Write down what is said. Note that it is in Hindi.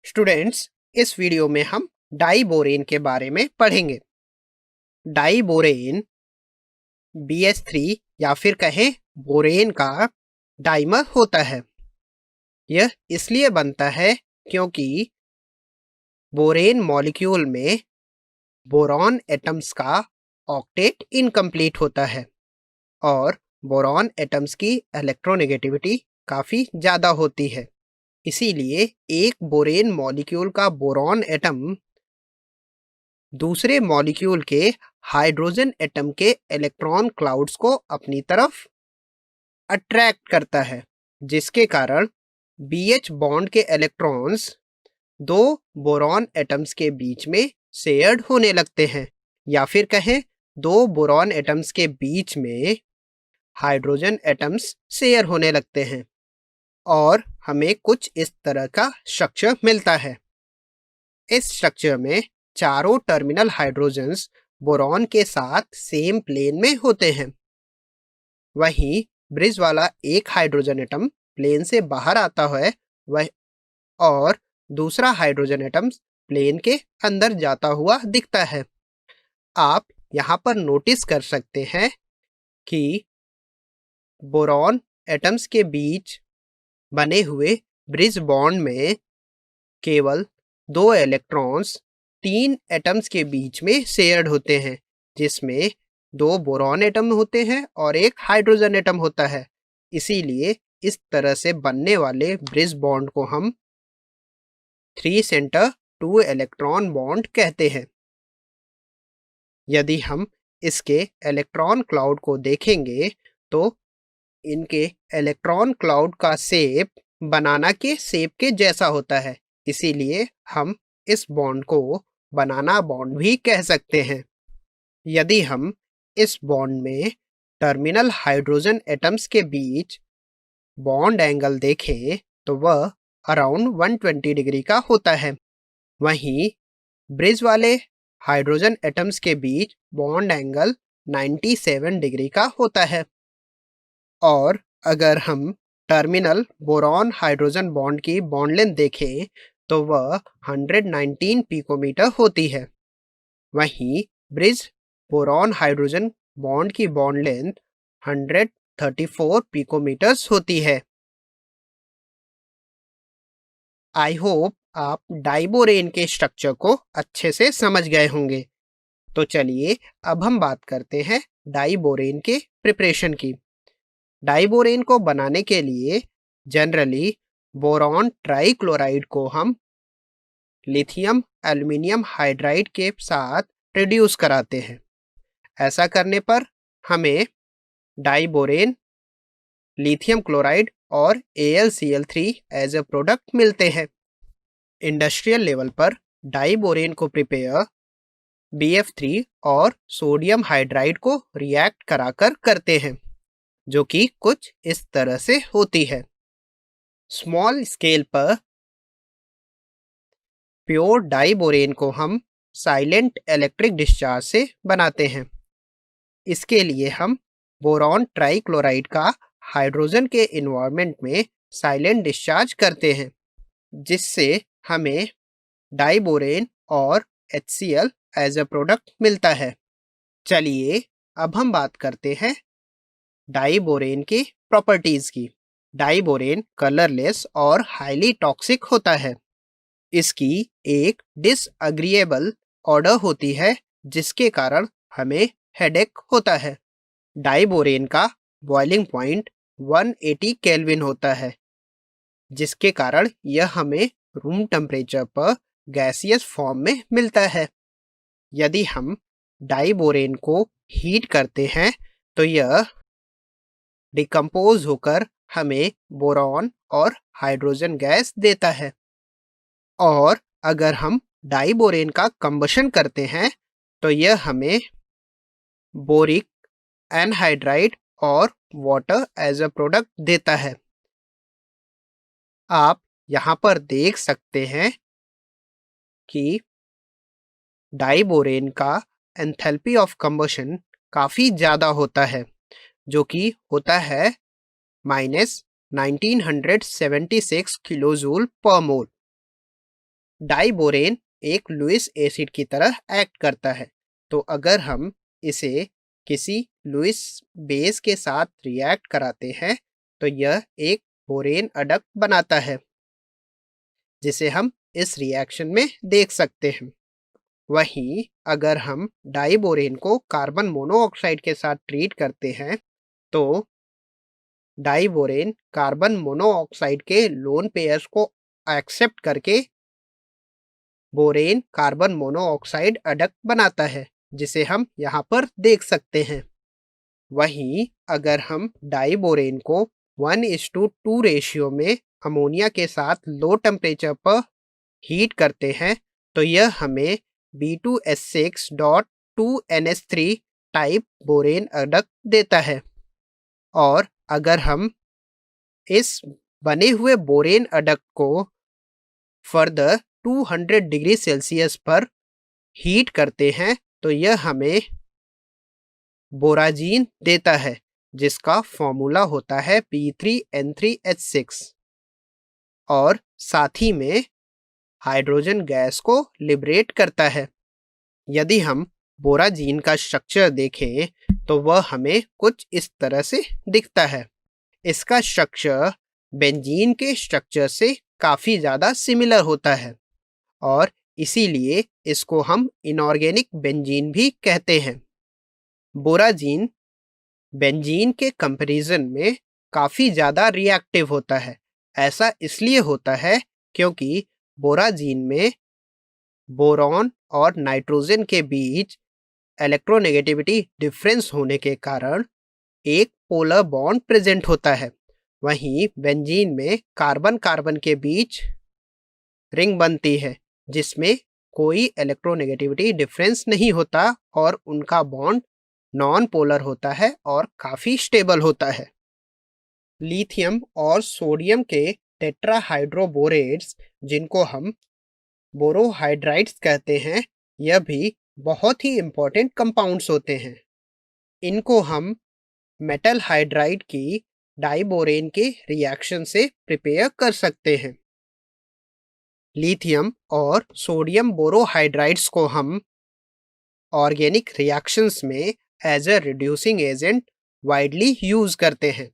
स्टूडेंट्स, इस वीडियो में हम डाइबोरेन के बारे में पढ़ेंगे। डाइबोरेन BH3 या फिर कहें बोरेन का डाइमर होता है। यह इसलिए बनता है क्योंकि बोरेन मॉलिक्यूल में बोरॉन एटम्स का ऑक्टेट इनकम्प्लीट होता है और बोरॉन एटम्स की इलेक्ट्रोनेगेटिविटी काफ़ी ज़्यादा होती है। इसीलिए एक बोरेन मॉलिक्यूल का बोरॉन एटम दूसरे मॉलिक्यूल के हाइड्रोजन एटम के इलेक्ट्रॉन क्लाउड्स को अपनी तरफ अट्रैक्ट करता है, जिसके कारण BH बॉन्ड के इलेक्ट्रॉन्स दो बोरॉन एटम्स के बीच में शेयर्ड होने लगते हैं, या फिर कहें दो बोरॉन एटम्स के बीच में हाइड्रोजन एटम्स शेयर होने लगते हैं और हमें कुछ इस तरह का स्ट्रक्चर मिलता है। इस स्ट्रक्चर में चारों टर्मिनल हाइड्रोजन्स बोरॉन के साथ सेम प्लेन में होते हैं। वहीं ब्रिज वाला एक हाइड्रोजन एटम प्लेन से बाहर आता है वह और दूसरा हाइड्रोजन एटम प्लेन के अंदर जाता हुआ दिखता है। आप यहाँ पर नोटिस कर सकते हैं कि बोरॉन एटम्स के बीच बने हुए ब्रिज बॉन्ड में केवल दो इलेक्ट्रॉन्स तीन एटम्स के बीच में शेयर्ड होते हैं, जिसमें दो बोरॉन एटम होते हैं और एक हाइड्रोजन एटम होता है। इसीलिए इस तरह से बनने वाले ब्रिज बॉन्ड को हम 3 सेंटर 2 इलेक्ट्रॉन बॉन्ड कहते हैं। यदि हम इसके इलेक्ट्रॉन क्लाउड को देखेंगे तो इनके इलेक्ट्रॉन क्लाउड का शेप बनाना के शेप के जैसा होता है, इसीलिए हम इस बॉन्ड को बनाना बॉन्ड भी कह सकते हैं। यदि हम इस बॉन्ड में टर्मिनल हाइड्रोजन एटम्स के बीच बॉन्ड एंगल देखें तो वह अराउंड 120 डिग्री का होता है। वहीं ब्रिज वाले हाइड्रोजन एटम्स के बीच बॉन्ड एंगल 97 डिग्री का होता है। और अगर हम टर्मिनल बोरॉन हाइड्रोजन बॉन्ड की बॉन्ड लेंथ देखें तो वह 119 पिकोमीटर होती है। वहीं ब्रिज बोरॉन हाइड्रोजन बॉन्ड की बॉन्ड लेंथ 134 पिकोमीटर्स होती है। आई होप आप डाइबोरेन के स्ट्रक्चर को अच्छे से समझ गए होंगे। तो चलिए अब हम बात करते हैं डाइबोरेन के प्रिपरेशन की। डाइबोरेन को बनाने के लिए जनरली बोरॉन ट्राइक्लोराइड को हम लिथियम एल्युमिनियम हाइड्राइड के साथ रिड्यूस कराते हैं। ऐसा करने पर हमें डाइबोरेन, लिथियम क्लोराइड और AlCl3 एज ए प्रोडक्ट मिलते हैं। इंडस्ट्रियल लेवल पर डाइबोरेन को प्रिपेयर BF3 और सोडियम हाइड्राइड को रिएक्ट कराकर करते हैं, जो कि कुछ इस तरह से होती है। स्मॉल स्केल पर प्योर डाइबोरेन को हम साइलेंट इलेक्ट्रिक डिस्चार्ज से बनाते हैं। इसके लिए हम बोरॉन ट्राइक्लोराइड का हाइड्रोजन के इन्वायरमेंट में साइलेंट डिस्चार्ज करते हैं, जिससे हमें डाइबोरेन और HCl एज ए प्रोडक्ट मिलता है। चलिए अब हम बात करते हैं डाइबोरेन की प्रॉपर्टीज की। डाइबोरेन कलरलेस और हाईली टॉक्सिक होता है। इसकी एक डिसअग्रीएबल ऑर्डर होती है, जिसके कारण हमें हेडेक होता है। डाइबोरेन का बॉइलिंग पॉइंट 180 केल्विन होता है, जिसके कारण यह हमें रूम टेम्परेचर पर गैसियस फॉर्म में मिलता है। यदि हम डाइबोरेन को हीट करते हैं तो यह डिकम्पोज होकर हमें बोरॉन और हाइड्रोजन गैस देता है। और अगर हम डाइबोरेन का कंबशन करते हैं तो यह हमें बोरिक एनहाइड्राइड और वाटर एज अ प्रोडक्ट देता है। आप यहाँ पर देख सकते हैं कि डाइबोरेन का एंथैल्पी ऑफ कंबशन काफ़ी ज़्यादा होता है, जो कि होता है -1976 किलोजूल पर मोल। डाइबोरेन एक लुईस एसिड की तरह एक्ट करता है। तो अगर हम इसे किसी लुईस बेस के साथ रिएक्ट कराते हैं तो यह एक बोरेन अडक्ट बनाता है, जिसे हम इस रिएक्शन में देख सकते हैं। वहीं अगर हम डाइबोरेन को कार्बन मोनोऑक्साइड के साथ ट्रीट करते हैं तो डाइबोरेन कार्बन मोनोऑक्साइड के लोन पेयर्स को एक्सेप्ट करके बोरेन कार्बन मोनोऑक्साइड अडक्ट बनाता है, जिसे हम यहाँ पर देख सकते हैं। वहीं अगर हम डाइबोरेन को 1:2 रेशियो में अमोनिया के साथ लो टेम्परेचर पर हीट करते हैं तो यह हमें B2S6.2NH3 टाइप बोरेन अडक्ट देता है। और अगर हम इस बने हुए बोरेन अडक्ट को फर्दर 200 डिग्री सेल्सियस पर हीट करते हैं तो यह हमें बोराजीन देता है, जिसका फॉर्मूला होता है B3N3H6 और साथ ही में हाइड्रोजन गैस को लिबरेट करता है। यदि हम बोराजीन का स्ट्रक्चर देखें तो वह हमें कुछ इस तरह से दिखता है। इसका स्ट्रक्चर बेंजीन के स्ट्रक्चर से काफ़ी ज़्यादा सिमिलर होता है और इसीलिए इसको हम इनऑर्गेनिक बेंजीन भी कहते हैं। बोराजीन बेंजीन के कंपैरिजन में काफ़ी ज़्यादा रिएक्टिव होता है। ऐसा इसलिए होता है क्योंकि बोराजीन में बोरॉन और नाइट्रोजन के बीच इलेक्ट्रोनेगेटिविटी डिफरेंस होने के कारण एक पोलर बॉन्ड प्रेजेंट होता है। वहीं बेंजीन में कार्बन कार्बन के बीच रिंग बनती है जिसमें कोई इलेक्ट्रोनेगेटिविटी डिफरेंस नहीं होता और उनका बॉन्ड नॉन पोलर होता है और काफ़ी स्टेबल होता है। लिथियम और सोडियम के टेट्राहाइड्रोबोरेट्स, जिनको हम बोरोहाइड्राइड्स कहते हैं, यह भी बहुत ही इम्पोर्टेंट कंपाउंड्स होते हैं। इनको हम मेटल हाइड्राइड की डाइबोरेन के रिएक्शन से प्रिपेयर कर सकते हैं। लिथियम और सोडियम बोरोहाइड्राइड्स को हम ऑर्गेनिक रिएक्शंस में as a reducing agent widely use करते हैं।